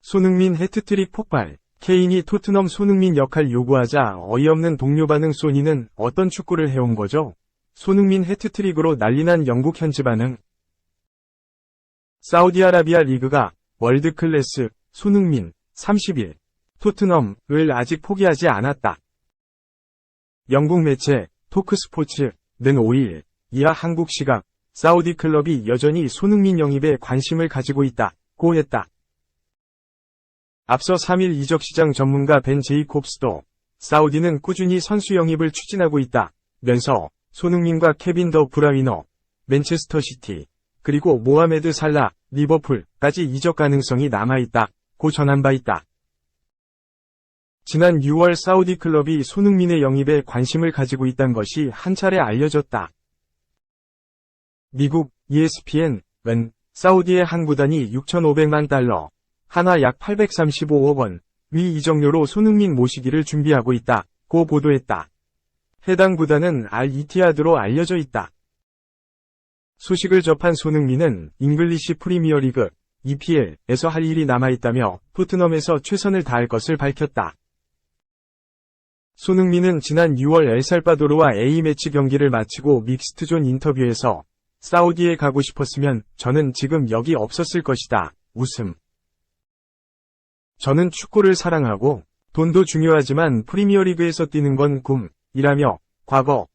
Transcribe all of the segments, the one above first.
손흥민 해트트릭 폭발. 케인이 토트넘 손흥민 역할 요구하자 어이없는 동료 반응. 소니는 어떤 축구를 해온 거죠? 손흥민 해트트릭으로 난리난 영국 현지 반응. 사우디아라비아 리그가 월드클래스 손흥민 30일 토트넘을 아직 포기하지 않았다. 영국 매체 토크스포츠는 5일 이하 한국 시각 사우디 클럽이 여전히 손흥민 영입에 관심을 가지고 있다고 했다. 앞서 3일 이적시장 전문가 벤 제이콥스도 사우디는 꾸준히 선수 영입을 추진하고 있다면서 손흥민과 케빈 더 브라위너, 맨체스터 시티, 그리고 모하메드 살라, 리버풀까지 이적 가능성이 남아있다고 전한 바 있다. 지난 6월 사우디 클럽이 손흥민의 영입에 관심을 가지고 있다는 것이 한 차례 알려졌다. 미국 ESPN은 사우디의 한 구단이 6,500만 달러, 하나 약 835억 원, 위 이적료로 손흥민 모시기를 준비하고 있다고 보도했다. 해당 구단은 알-이티하드로 알려져 있다. 소식을 접한 손흥민은 잉글리시 프리미어리그 EPL에서 할 일이 남아있다며 토트넘에서 최선을 다할 것을 밝혔다. 손흥민은 지난 6월 엘살바도르와 A매치 경기를 마치고 믹스트존 인터뷰에서 사우디에 가고 싶었으면 저는 지금 여기 없었을 것이다. 웃음. 저는 축구를 사랑하고 돈도 중요하지만 프리미어리그에서 뛰는 건 꿈이라며 과거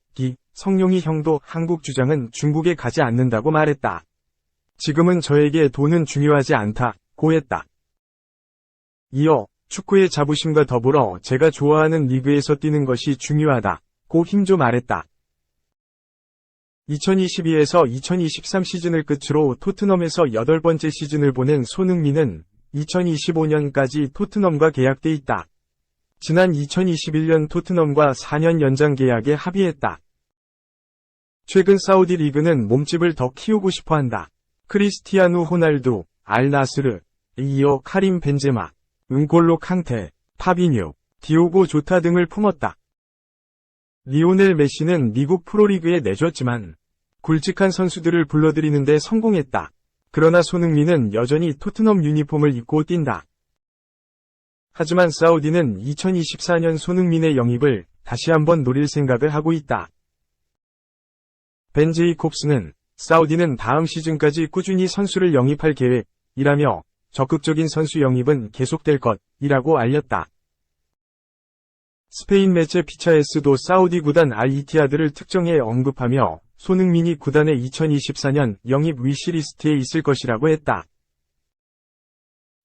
성룡이 형도 한국 주장은 중국에 가지 않는다고 말했다. 지금은 저에게 돈은 중요하지 않다고 했다. 이어 축구의 자부심과 더불어 제가 좋아하는 리그에서 뛰는 것이 중요하다고 힘줘 말했다. 2022에서 2023 시즌을 끝으로 토트넘에서 8번째 시즌을 보낸 손흥민은 2025년까지 토트넘과 계약돼 있다. 지난 2021년 토트넘과 4년 연장 계약에 합의했다. 최근 사우디 리그는 몸집을 더 키우고 싶어한다. 크리스티아누 호날두, 알-나스르, 이어 카림 벤제마, 은골로 칸테, 파비뉴, 디오고 조타 등을 품었다. 리오넬 메시는 미국 프로리그에 내줬지만 굵직한 선수들을 불러들이는 데 성공했다. 그러나 손흥민은 여전히 토트넘 유니폼을 입고 뛴다. 하지만 사우디는 2024년 손흥민의 영입을 다시 한번 노릴 생각을 하고 있다. 벤 제이콥스는 사우디는 다음 시즌까지 꾸준히 선수를 영입할 계획이라며 적극적인 선수 영입은 계속될 것이라고 알렸다. 스페인 매체 피차에스도 사우디 구단 알-이티하드를 특정해 언급하며 손흥민이 구단의 2024년 영입 위시리스트에 있을 것이라고 했다.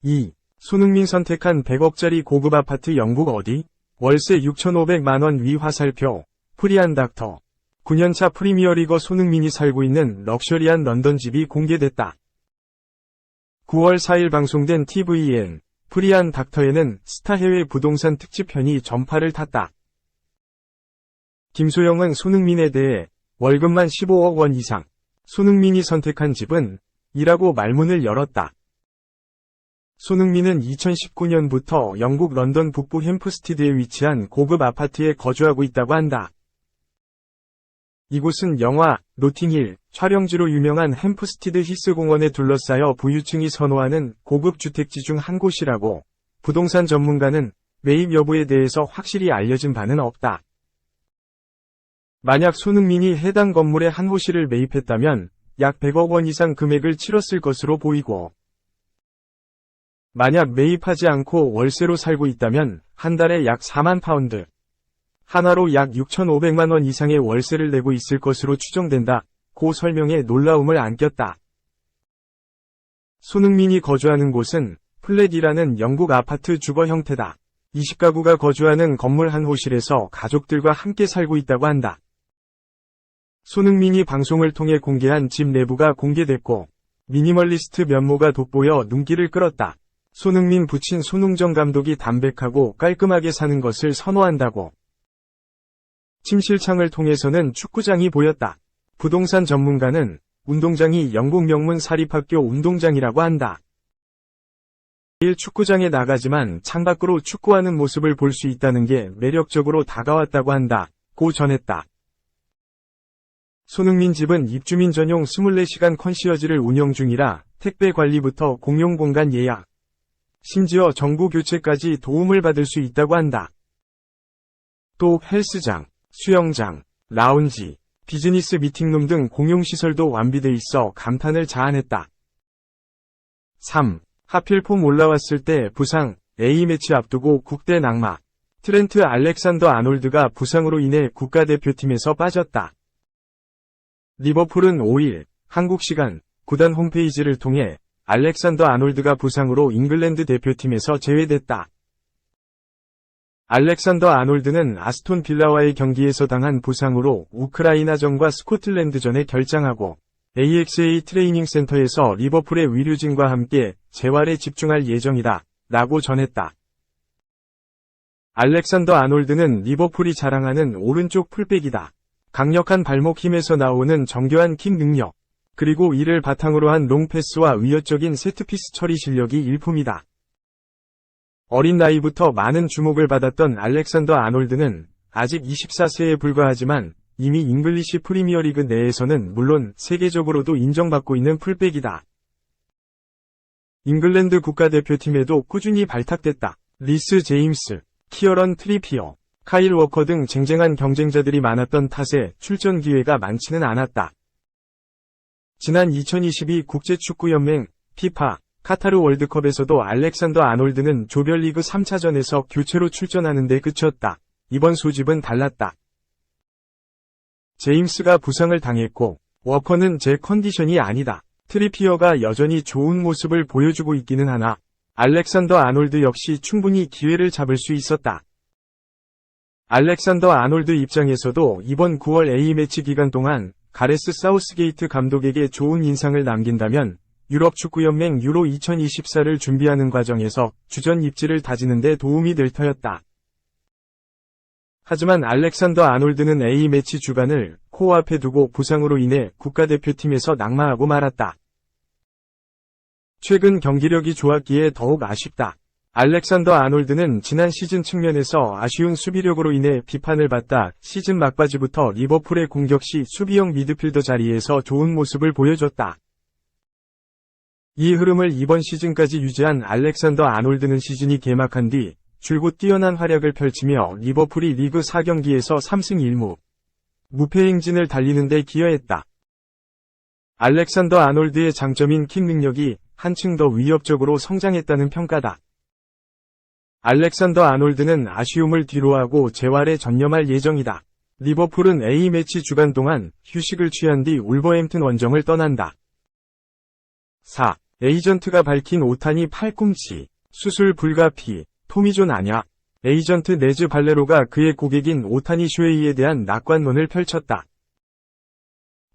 2. 손흥민 선택한 100억짜리 고급 아파트 영국 어디? 월세 6,500만원 위 화살표. 프리한 닥터. 9년차 프리미어리거 손흥민이 살고 있는 럭셔리한 런던 집이 공개됐다. 9월 4일 방송된 TVN 프리한 닥터에는 스타 해외 부동산 특집편이 전파를 탔다. 김소영은 손흥민에 대해 월급만 15억 원 이상, 손흥민이 선택한 집은 이라고 말문을 열었다. 손흥민은 2019년부터 영국 런던 북부 햄프스티드에 위치한 고급 아파트에 거주하고 있다고 한다. 이곳은 영화 노팅힐 촬영지로 유명한 햄프스티드 히스 공원에 둘러싸여 부유층이 선호하는 고급 주택지 중 한 곳이라고 부동산 전문가는 매입 여부에 대해서 확실히 알려진 바는 없다. 만약 손흥민이 해당 건물의 한 호실을 매입했다면 약 100억 원 이상 금액을 치렀을 것으로 보이고, 만약 매입하지 않고 월세로 살고 있다면 한 달에 약 4만 파운드, 하나로 약 6,500만 원 이상의 월세를 내고 있을 것으로 추정된다고 설명해 놀라움을 안겼다. 손흥민이 거주하는 곳은 플랫이라는 영국 아파트 주거 형태다. 20가구가 거주하는 건물 한 호실에서 가족들과 함께 살고 있다고 한다. 손흥민이 방송을 통해 공개한 집 내부가 공개됐고 미니멀리스트 면모가 돋보여 눈길을 끌었다. 손흥민 부친 손흥정 감독이 담백하고 깔끔하게 사는 것을 선호한다고. 침실창을 통해서는 축구장이 보였다. 부동산 전문가는 운동장이 영국 명문 사립학교 운동장이라고 한다. 매일 축구장에 나가지만 창밖으로 축구하는 모습을 볼 수 있다는 게 매력적으로 다가왔다고 한다고 전했다. 손흥민 집은 입주민 전용 24시간 컨시어지를 운영 중이라 택배 관리부터 공용 공간 예약, 심지어 정보 교체까지 도움을 받을 수 있다고 한다. 또 헬스장, 수영장, 라운지, 비즈니스 미팅룸 등 공용시설도 완비돼 있어 감탄을 자아냈다. 3. 하필 폼 올라왔을 때 부상, A매치 앞두고 국대 낙마. 트렌트 알렉산더 아놀드가 부상으로 인해 국가대표팀에서 빠졌다. 리버풀은 5일 한국 시간 구단 홈페이지를 통해 알렉산더 아놀드가 부상으로 잉글랜드 대표팀에서 제외됐다. 알렉산더 아놀드는 아스톤 빌라와의 경기에서 당한 부상으로 우크라이나전과 스코틀랜드전에 결장하고 AXA 트레이닝 센터에서 리버풀의 의료진과 함께 재활에 집중할 예정이다 라고 전했다. 알렉산더 아놀드는 리버풀이 자랑하는 오른쪽 풀백이다. 강력한 발목 힘에서 나오는 정교한 킥 능력, 그리고 이를 바탕으로 한 롱패스와 위협적인 세트피스 처리 실력이 일품이다. 어린 나이부터 많은 주목을 받았던 알렉산더 아놀드는 아직 24세에 불과하지만 이미 잉글리시 프리미어리그 내에서는 물론 세계적으로도 인정받고 있는 풀백이다. 잉글랜드 국가대표팀에도 꾸준히 발탁됐다. 리스 제임스, 키어런 트리피어, 카일 워커 등 쟁쟁한 경쟁자들이 많았던 탓에 출전 기회가 많지는 않았다. 지난 2022 국제축구연맹 피파 카타르 월드컵에서도 알렉산더 아놀드는 조별리그 3차전에서 교체로 출전하는 데 그쳤다. 이번 소집은 달랐다. 제임스가 부상을 당했고 워커는 제 컨디션이 아니다. 트리피어가 여전히 좋은 모습을 보여주고 있기는 하나 알렉산더 아놀드 역시 충분히 기회를 잡을 수 있었다. 알렉산더 아놀드 입장에서도 이번 9월 A매치 기간 동안 가레스 사우스게이트 감독에게 좋은 인상을 남긴다면 유럽 축구연맹 유로 2024를 준비하는 과정에서 주전 입지를 다지는 데 도움이 될 터였다. 하지만 알렉산더 아놀드는 A매치 주간을 코앞에 두고 부상으로 인해 국가대표팀에서 낙마하고 말았다. 최근 경기력이 좋았기에 더욱 아쉽다. 알렉산더 아놀드는 지난 시즌 측면에서 아쉬운 수비력으로 인해 비판을 받다 시즌 막바지부터 리버풀의 공격 시 수비형 미드필더 자리에서 좋은 모습을 보여줬다. 이 흐름을 이번 시즌까지 유지한 알렉산더 아놀드는 시즌이 개막한 뒤 줄곧 뛰어난 활약을 펼치며 리버풀이 리그 4경기에서 3승 1무, 무패 행진을 달리는 데 기여했다. 알렉산더 아놀드의 장점인 킥 능력이 한층 더 위협적으로 성장했다는 평가다. 알렉산더 아놀드는 아쉬움을 뒤로하고 재활에 전념할 예정이다. 리버풀은 A매치 주간 동안 휴식을 취한 뒤 울버햄튼 원정을 떠난다. 4. 에이전트가 밝힌 오타니 팔꿈치, 수술 불가피, 토미존 아냐. 에이전트 네즈 발레로가 그의 고객인 오타니 쇼헤이에 대한 낙관론을 펼쳤다.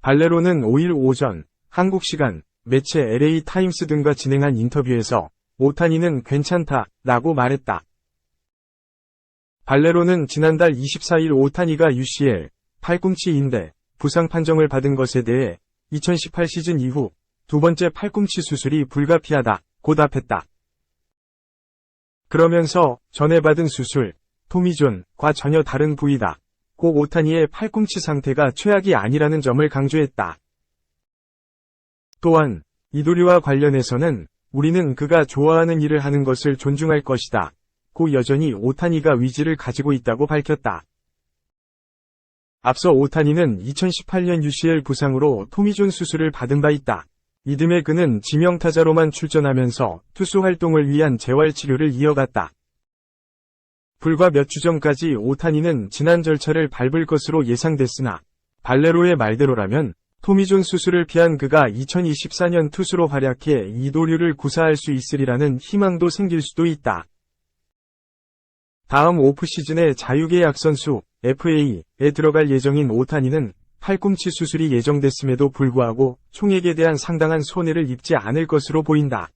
발레로는 5일 오전 한국 시간 매체 LA 타임스 등과 진행한 인터뷰에서 오타니는 괜찮다 라고 말했다. 발레로는 지난달 24일 오타니가 UCL, 팔꿈치 인대, 부상 판정을 받은 것에 대해 2018 시즌 이후 두 번째 팔꿈치 수술이 불가피하다고 답했다. 그러면서 전에 받은 수술, 토미존과 전혀 다른 부위다. 고 오타니의 팔꿈치 상태가 최악이 아니라는 점을 강조했다. 또한 이도류와 관련해서는 우리는 그가 좋아하는 일을 하는 것을 존중할 것이다. 고 여전히 오타니가 위지를 가지고 있다고 밝혔다. 앞서 오타니는 2018년 UCL 부상으로 토미존 수술을 받은 바 있다. 이듬해 그는 지명타자로만 출전하면서 투수 활동을 위한 재활치료를 이어갔다. 불과 몇 주 전까지 오타니는 지난 절차를 밟을 것으로 예상됐으나 발레로의 말대로라면 토미존 수술을 피한 그가 2024년 투수로 활약해 이도류를 구사할 수 있으리라는 희망도 생길 수도 있다. 다음 오프시즌에 자유계약 선수 FA에 들어갈 예정인 오타니는 팔꿈치 수술이 예정됐음에도 불구하고 총액에 대한 상당한 손해를 입지 않을 것으로 보인다.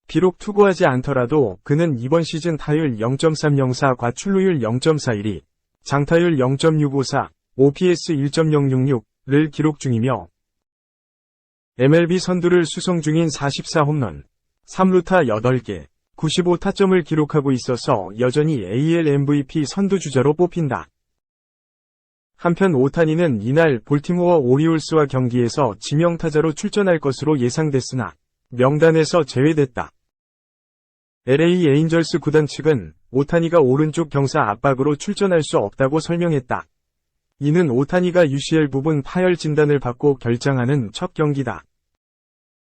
비록 투구하지 않더라도 그는 이번 시즌 타율 0.304과 출루율 0.412, 장타율 0.654, OPS 1.066를 기록 중이며 MLB 선두를 수성 중인 44홈런, 3루타 8개, 95타점을 기록하고 있어서 여전히 AL MVP 선두주자로 뽑힌다. 한편 오타니는 이날 볼티모어 오리올스와 경기에서 지명타자로 출전할 것으로 예상됐으나 명단에서 제외됐다. LA 에인절스 구단 측은 오타니가 오른쪽 경사 압박으로 출전할 수 없다고 설명했다. 이는 오타니가 UCL 부분 파열 진단을 받고 결장하는 첫 경기다.